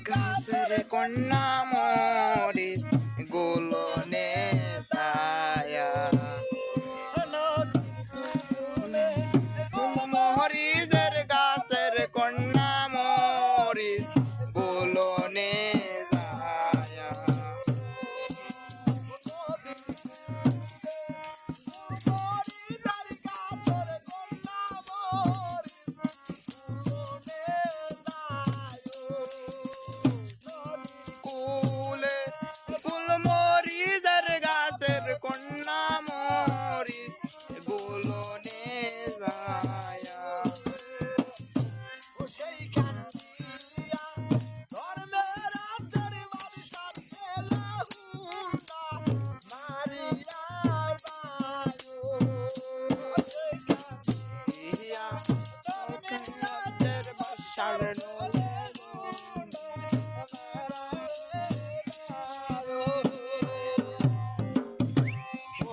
গাছের কন্যা মরিস গোলনে ছায়া মরিচের গাছের কন্যা মরিস গোলনে ছায়া কুলে ফুল মরিচের গাছের কন্যা মরিস গোলনে ছায়া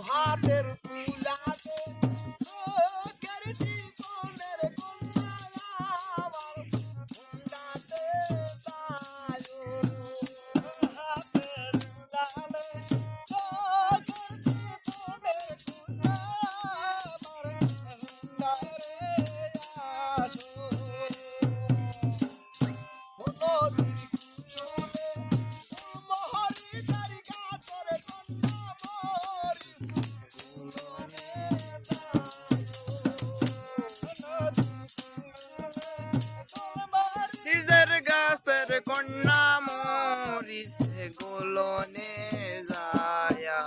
হাতের তুলাতে লোকের জীবনের গুন্ডাতে পায়ো হাতের তুলালে লোকের জীবনের গুন্ডারে আসো নদীর কুলে মহরি তারি গাছের কন্যা নিজের গাছের কন্যা মরিস গোলনে যায়া